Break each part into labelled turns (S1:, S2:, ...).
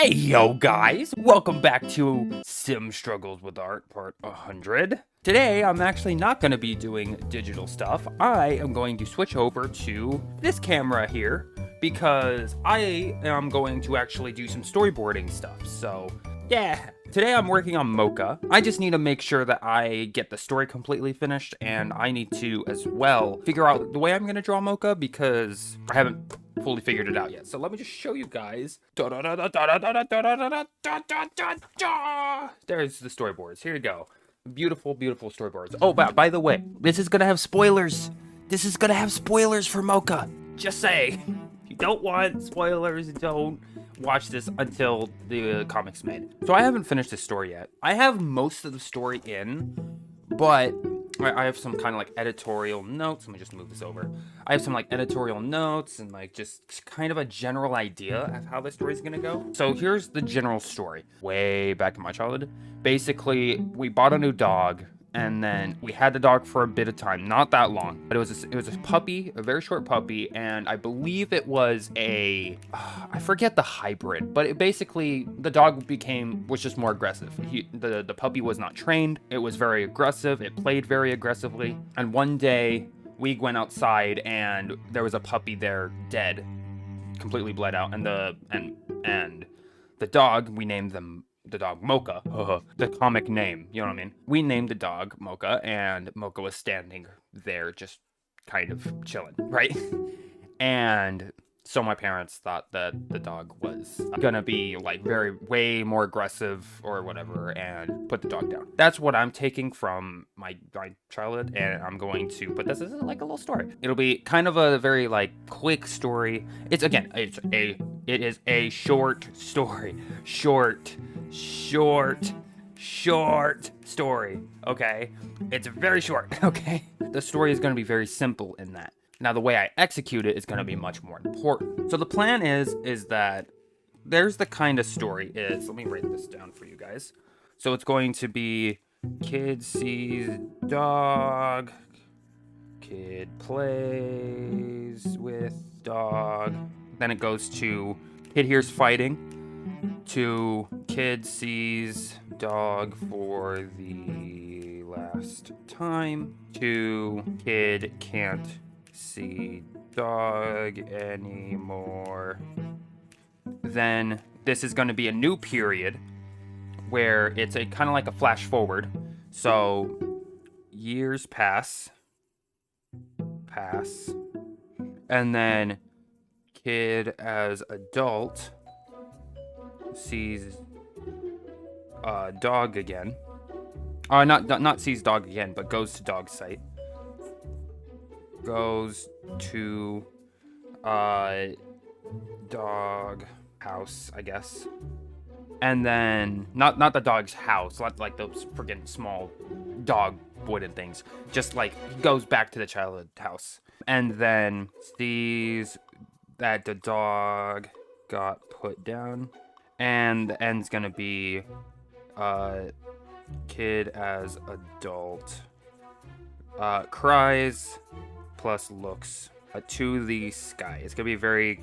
S1: Hey yo guys, welcome back to Sim Struggles with Art part 100. Today I'm actually not going to be doing digital stuff. I am going to switch over to this camera here because I am going to actually do some storyboarding stuff. So yeah, today I'm working on Mocha. I just need to make sure that I get the story completely finished, and I need to as well figure out the way I'm going to draw Mocha because I haven't fully figured it out yet. So let me just show you guys. There's the storyboards. Here you go. Beautiful, beautiful storyboards. Oh, by the way, this is gonna have spoilers. This is gonna have spoilers for Mocha. Just say, if you don't want spoilers, don't watch this until the comic's made. So I haven't finished this story yet. I have most of the story in, but I have some kind of like editorial notes. Let me just move this over. I have some like editorial notes and like just kind of a general idea of how the story's gonna go. So here's the general story. Way back in my childhood, basically we bought a new dog, and then we had the dog for a bit of time, not that long, but it was a puppy, a very short puppy, and I believe it was a I forget the hybrid, but it basically the dog was just more aggressive. The puppy was not trained. It was very aggressive. It played very aggressively, and one day we went outside and there was a puppy there dead, completely bled out, and the dog, we named the dog Mocha, the comic name, you know what I mean? We named the dog Mocha, and Mocha was standing there just kind of chilling, right? And so my parents thought that the dog was gonna be like way more aggressive or whatever, and put the dog down. That's what I'm taking from my childhood, and I'm going to put this as like a little story. It'll be kind of a very like quick story. It is a short story. Short story, okay? It's very short, okay? The story is gonna be very simple in that. Now, the way I execute it is going to be much more important. So the plan is that there's the kind of story is, let me write this down for you guys. So it's going to be kid sees dog, kid plays with dog. Then it goes to kid hears fighting, to kid sees dog for the last time, to kid can't see dog anymore. Then this is going to be a new period where it's a kind of like a flash forward. So years pass, and then kid as adult sees dog again. Not sees dog again, but goes to dog site. Goes to dog house, I guess. And then not the dog's house, like those freaking small dog wooden things. Just like he goes back to the childhood house. And then sees that the dog got put down. And the end's gonna be kid as adult cries plus looks to the sky. It's gonna be very,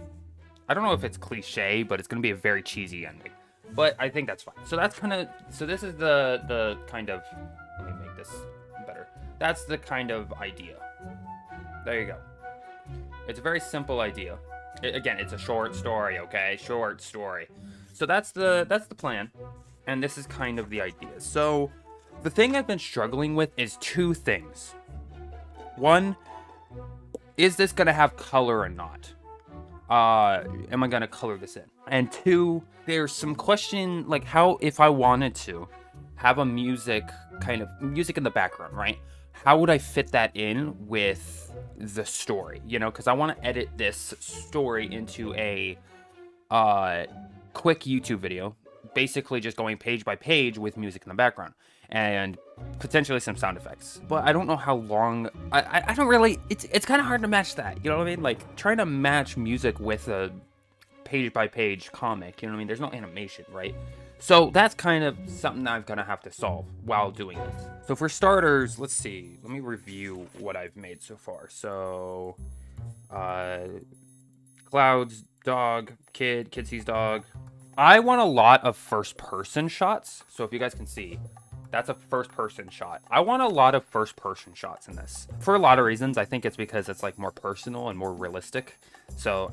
S1: I don't know if it's cliche, but it's gonna be a very cheesy ending. But I think that's fine. So that's kind of, so this is the kind of, let me make this better. That's the kind of idea. There you go. It's a very simple idea. Again, it's a short story, okay? Short story. So that's the plan. And this is kind of the idea. So the thing I've been struggling with is two things. One, is this gonna have color or not? Am I gonna color this in? And two, there's some question like how, if I wanted to have a music in the background, right? How would I fit that in with the story? You know, because I want to edit this story into a quick YouTube video, basically just going page by page with music in the background and potentially some sound effects. But I don't know how long. I don't really. It's kind of hard to match that. You know what I mean? Like trying to match music with a page by page comic. You know what I mean? There's no animation, right? So that's kind of something I'm gonna have to solve while doing this. So for starters, let's see. Let me review what I've made so far. So, clouds, dog, kid sees dog. I want a lot of first-person shots. So if you guys can see, that's a first-person shot. I want a lot of first-person shots in this. For a lot of reasons. I think it's because it's like more personal and more realistic. So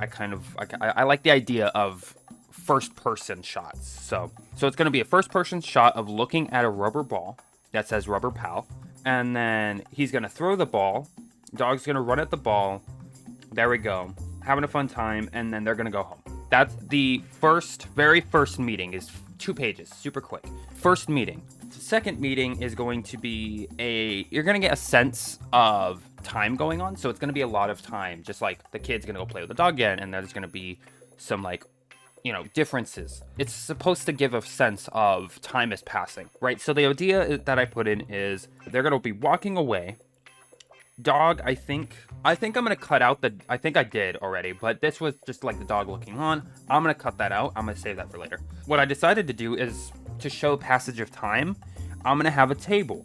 S1: I like the idea of first-person shots. So it's going to be a first-person shot of looking at a rubber ball that says Rubber Pal. And then he's going to throw the ball. Dog's going to run at the ball. There we go. Having a fun time. And then they're going to go home. That's the very first meeting is 2 pages. Super quick. First meeting. The second meeting is going to be you're going to get a sense of time going on. So it's going to be a lot of time. Just like the kid's going to go play with the dog again. And there's going to be some like, differences. It's supposed to give a sense of time is passing, right? So the idea that I put in is they're going to be walking away. Dog, I think I'm going to cut out I think I did already, but this was just like the dog looking on. I'm going to cut that out. I'm going to save that for later. What I decided to do is to show passage of time. I'm going to have a table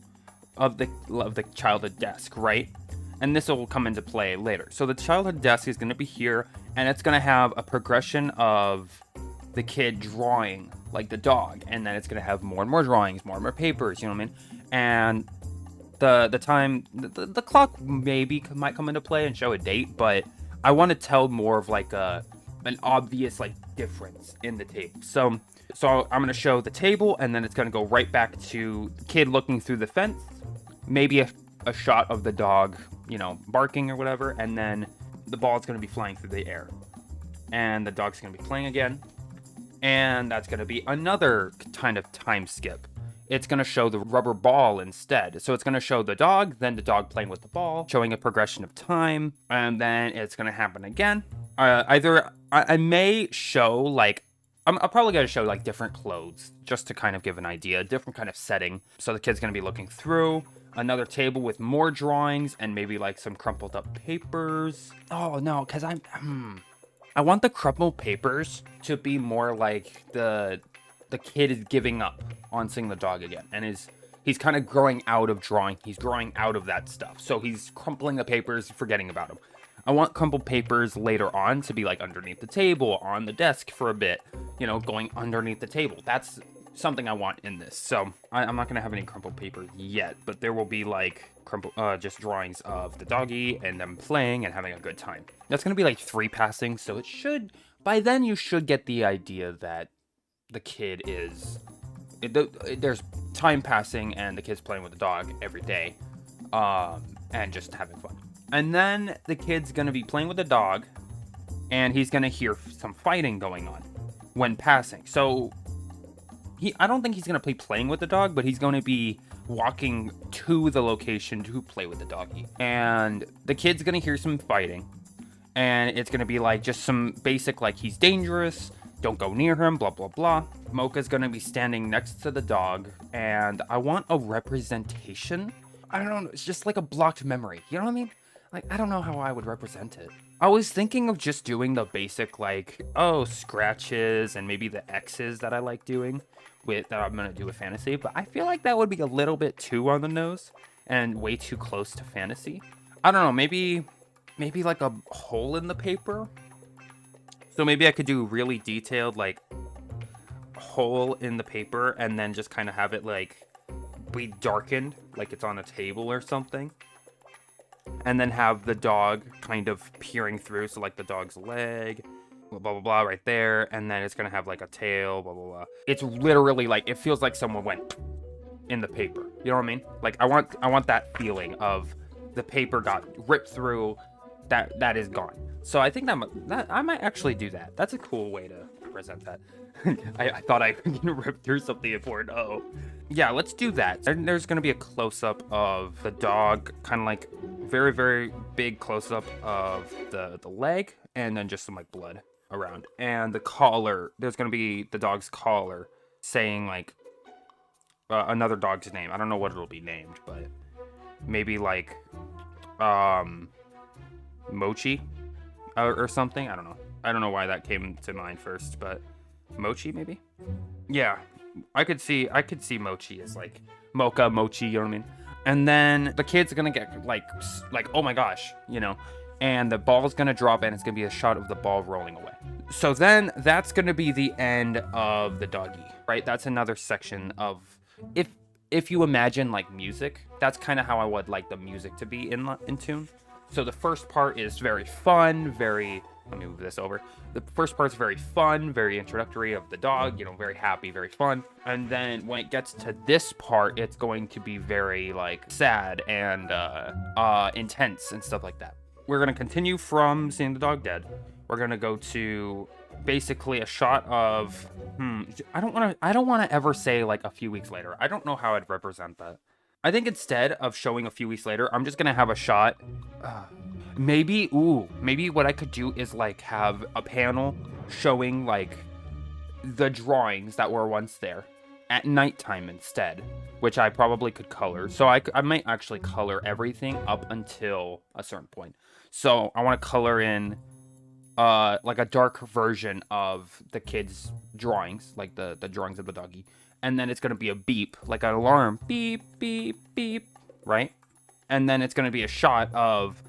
S1: of the childhood desk, right? And this will come into play later. So the childhood desk is going to be here, and it's going to have a progression of the kid drawing like the dog, and then it's going to have more and more drawings, more and more papers, you know what I mean? And the time, the clock might come into play and show a date, but I want to tell more of like an obvious like difference in the table. So I'm going to show the table, and then it's going to go right back to the kid looking through the fence, maybe a shot of the dog, barking or whatever, and then the ball is going to be flying through the air, and the dog's going to be playing again, and that's going to be another kind of time skip. It's going to show the rubber ball instead. So it's going to show the dog, then the dog playing with the ball, showing a progression of time, and then it's going to happen again. I may show like, I'm probably going to show like different clothes just to kind of give an idea, different kind of setting. So the kid's going to be looking through another table with more drawings and maybe like some crumpled up papers. Oh no, because I want the crumpled papers to be more like the kid is giving up on seeing the dog again, and he's kind of growing out of drawing. He's growing out of that stuff. So he's crumpling the papers, forgetting about them. I want crumpled papers later on to be like underneath the table, on the desk for a bit, going underneath the table. That's something I want in this. So I'm not going to have any crumpled paper yet, but there will be like just drawings of the doggy and them playing and having a good time. That's going to be like 3 passings. So by then you should get the idea that the kid there's time passing and the kid's playing with the dog every day, and just having fun. And then the kid's going to be playing with the dog, and he's going to hear some fighting going on when passing. So I don't think he's going to be playing with the dog, but he's going to be walking to the location to play with the doggy. And the kid's going to hear some fighting, and it's going to be like just some basic like he's dangerous, don't go near him, blah, blah, blah. Mocha's going to be standing next to the dog, and I want a representation. I don't know, it's just like a blocked memory. You know what I mean? Like, I don't know how I would represent it. I was thinking of just doing the basic, like, scratches and maybe the X's that I like doing that I'm going to do with fantasy, but I feel like that would be a little bit too on the nose and way too close to fantasy. I don't know, maybe like a hole in the paper. So maybe I could do really detailed, like, hole in the paper and then just kind of have it, like, be darkened, like it's on a table or something. And then have the dog kind of peering through, so, like, the dog's leg, blah, blah, blah, right there. And then it's going to have, like, a tail, blah, blah, blah. It's literally, like, it feels like someone went in the paper. You know what I mean? Like, I want that feeling of the paper got ripped through, that is gone. So I think that I might actually do that. That's a cool way to present that. I thought I was gonna rip through something important. Oh, yeah, let's do that. And there's gonna be a close-up of the dog, kind of like very, very big close-up of the leg, and then just some like blood around. And the collar, there's gonna be the dog's collar saying like another dog's name. I don't know what it'll be named, but maybe like Mochi or something. I don't know. I don't know why that came to mind first, but Mochi maybe. Yeah, I could see Mochi as like Mocha, Mochi. You know what I mean? And then the kid's gonna get like oh my gosh, and the ball's gonna drop, and it's gonna be a shot of the ball rolling away. So then that's gonna be the end of the doggy, right? That's another section of, if you imagine like music, that's kind of how I would like the music to be in tune. So the first part is very fun, let me move this over. The first part's very fun, very introductory of the dog, you know, very happy, very fun. And then when it gets to this part, it's going to be very like sad and intense and stuff like that. We're gonna continue from seeing the dog dead. We're gonna go to basically a shot of I don't want to ever say like a few weeks later. I don't know how I'd represent that. I think instead of showing a few weeks later, I'm just gonna have a shot. Maybe what I could do is like have a panel showing like the drawings that were once there at nighttime instead, which I probably could color. So I might actually color everything up until a certain point. So I want to color in like a dark version of the kids' drawings, like the drawings of the doggy. And then it's going to be a beep, like an alarm. Beep, beep, beep, right? And then it's going to be a shot of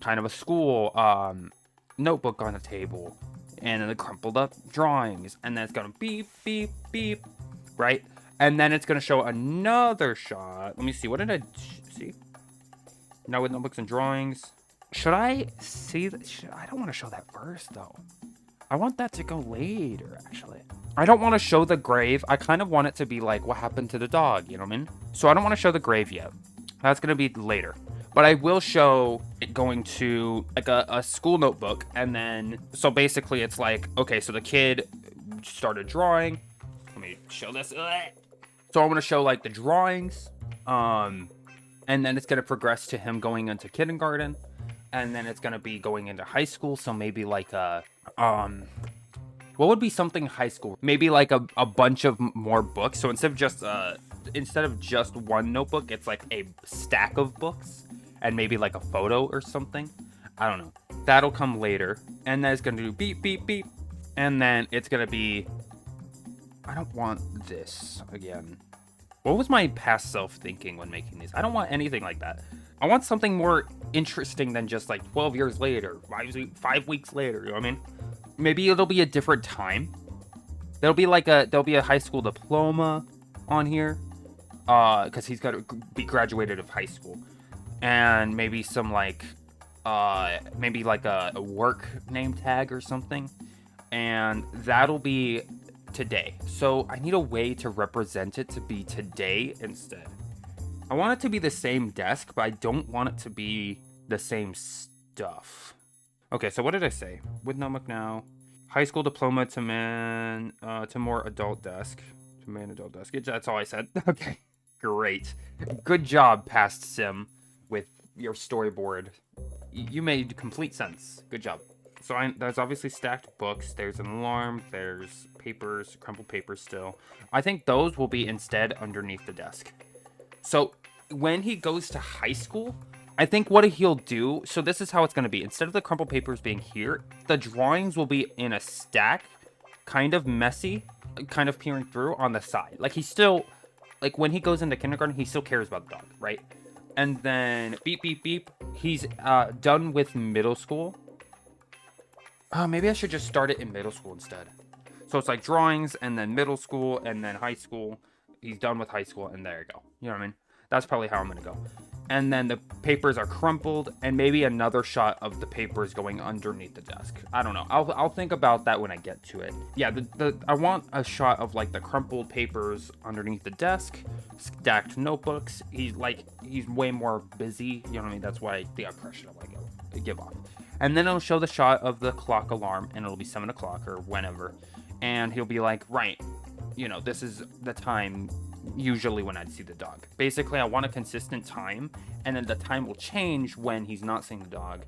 S1: kind of a school notebook on the table. And then the crumpled up drawings. And then it's going to beep, beep, beep, right? And then it's going to show another shot. Let me see. What did I see? Now with notebooks and drawings. Should I see that? I don't want to show that first, though. I want that to go later, actually. I don't want to show the grave. I kind of want it to be like, what happened to the dog? You know what I mean? So I don't want to show the grave yet. That's going to be later. But I will show it going to like a school notebook. And then, so basically it's like, okay, so the kid started drawing. Let me show this. So I'm going to show like the drawings. And then it's going to progress to him going into kindergarten. And then it's going to be going into high school. So maybe like a, what would be something high school? Maybe like a bunch of more books. So instead of just one notebook, it's like a stack of books and maybe like a photo or something. I don't know. That'll come later. And then it's going to do beep, beep, beep. And then it's going to be, I don't want this again. What was my past self thinking when making these? I don't want anything like that. I want something more interesting than just like 12 years later, 5 weeks later, you know what I mean? Maybe it'll be a different time. There'll be a high school diploma on here, because he's got to be graduated of high school, and maybe some like, maybe like a work name tag or something, and that'll be today. So I need a way to represent it to be today instead. I want it to be the same desk, but I don't want it to be the same stuff. Okay, so what did I say? With notebook now. High school diploma to man, to more adult desk. To man adult desk. That's all I said. Okay, great. Good job, past sim, with your storyboard. You made complete sense. Good job. So there's obviously stacked books. There's an alarm. There's papers, crumpled papers still. I think those will be instead underneath the desk. So when he goes to high school, I think what he'll do, so this is how it's going to be. Instead of the crumpled papers being here, the drawings will be in a stack, kind of messy, kind of peering through on the side. Like he's still, like when he goes into kindergarten, he still cares about the dog, right? And then beep, beep, beep. He's done with middle school. Maybe I should just start it in middle school instead. So it's like drawings and then middle school and then high school. He's done with high school and there you go. You know what I mean? That's probably how I'm going to go. And then the papers are crumpled and maybe another shot of the papers going underneath the desk. I don't know. I'll think about that when I get to it. Yeah, I want a shot of like the crumpled papers underneath the desk, stacked notebooks. He's way more busy. You know what I mean? That's why the impression I give off. And then it'll show the shot of the clock alarm and it'll be 7 o'clock or whenever. And he'll be like, right, you know, this is the time usually when I'd see the dog. Basically, I want a consistent time, and then the time will change when he's not seeing the dog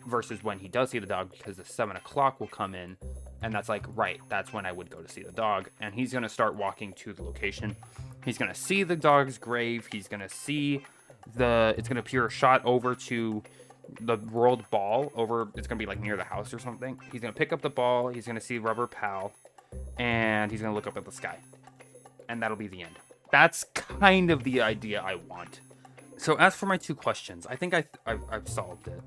S1: versus when he does see the dog, because the 7 o'clock will come in, and that's like, right, that's when I would go to see the dog. And he's going to start walking to the location. He's going to see the dog's grave. He's going to see it's going to appear a shot over to the rolled ball over. It's going to be like near the house or something. He's going to pick up the ball. He's going to see Rubber Pal, and he's going to look up at the sky. And that'll be the end. That's kind of the idea I want. So as for my 2 questions, I think I've solved it.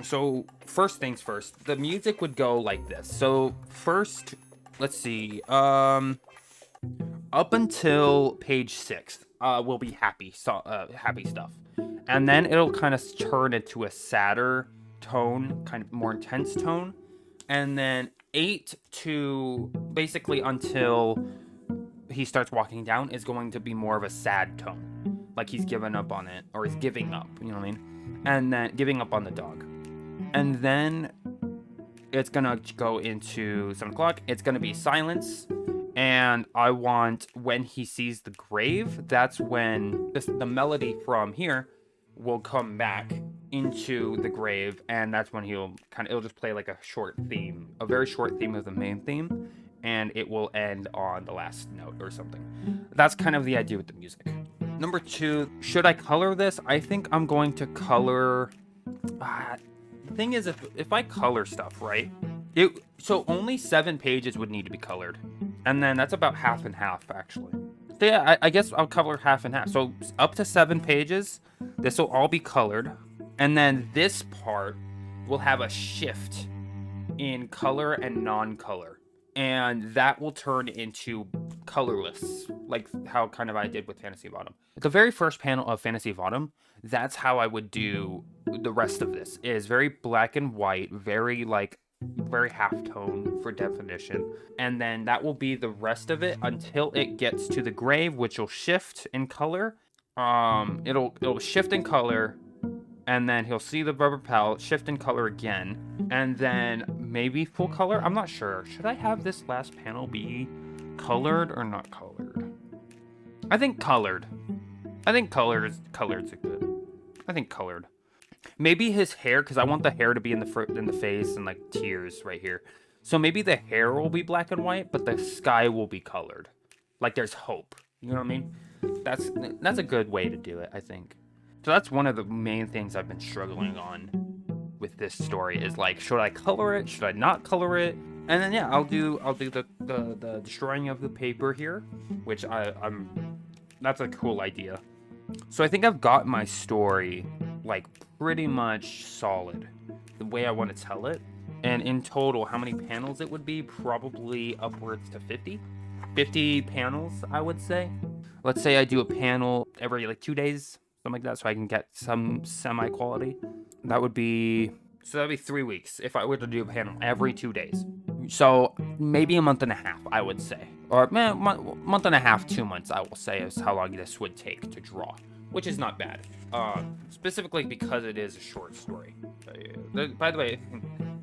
S1: So first things first, the music would go like this. So first, let's see, up until page 6, will be happy stuff, and then it'll kind of turn into a sadder tone, kind of more intense tone, and then 8 to basically until he starts walking down is going to be more of a sad tone, like he's given up on it, or he's giving up, you know what I mean, and then giving up on the dog, and then it's gonna go into 7 o'clock. It's gonna be silence, and I want when he sees the grave, that's when the melody from here will come back into the grave, and that's when it'll just play like a short theme, a very short theme of the main theme, and it will end on the last note or something. That's kind of the idea with the music. Number 2, should I color this? I think I'm going to color. The thing is, if I color stuff, right? So only 7 pages would need to be colored, and then that's about half and half, actually. So yeah, I guess I'll color half and half. So up to 7 pages, this will all be colored, and then this part will have a shift in color and non-color, and that will turn into colorless, like how kind of I did with Fantasy of Autumn. The very first panel of Fantasy of Autumn, that's how I would do the rest of this. Is very black and white, very halftone for definition, and then that will be the rest of it until it gets to the grave, which will shift in color. It'll shift in color, and then he'll see the rubber palette shift in color again, and then maybe full color. I'm not sure. Should I have this last panel be colored or not colored? I think colored. I think colored's a good. I think colored. Maybe his hair, because I want the hair to be in the face and like tears right here. So maybe the hair will be black and white, but the sky will be colored. Like there's hope. You know what I mean? That's a good way to do it, I think. So that's one of the main things I've been struggling on with this story is like, should I color it? Should I not color it? And then yeah, I'll do the destroying of the paper here, which that's a cool idea. So I think I've got my story like pretty much solid, the way I want to tell it. And in total, how many panels it would be? Probably upwards to 50 panels, I would say. Let's say I do a panel every like 2 days, something like that, so I can get some semi-quality. That'd be 3 weeks if I were to do a panel every 2 days. So maybe a month and a half, I would say. Or month and a half, 2 months, I will say, is how long this would take to draw, which is not bad. Specifically because it is a short story. By the way,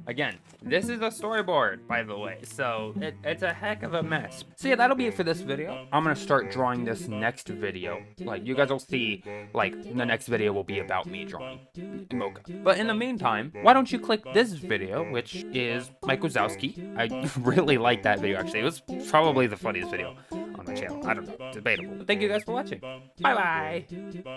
S1: again, this is a storyboard, by the way, so it's a heck of a mess. So yeah, that'll be it for this video. I'm gonna start drawing this next video. Like, you guys will see, like, the next video will be about me drawing Mocha. But in the meantime, why don't you click this video, which is Mike Wazowski. I really like that video, actually. It was probably the funniest video on my channel. I don't know, debatable. But thank you guys for watching. Bye-bye!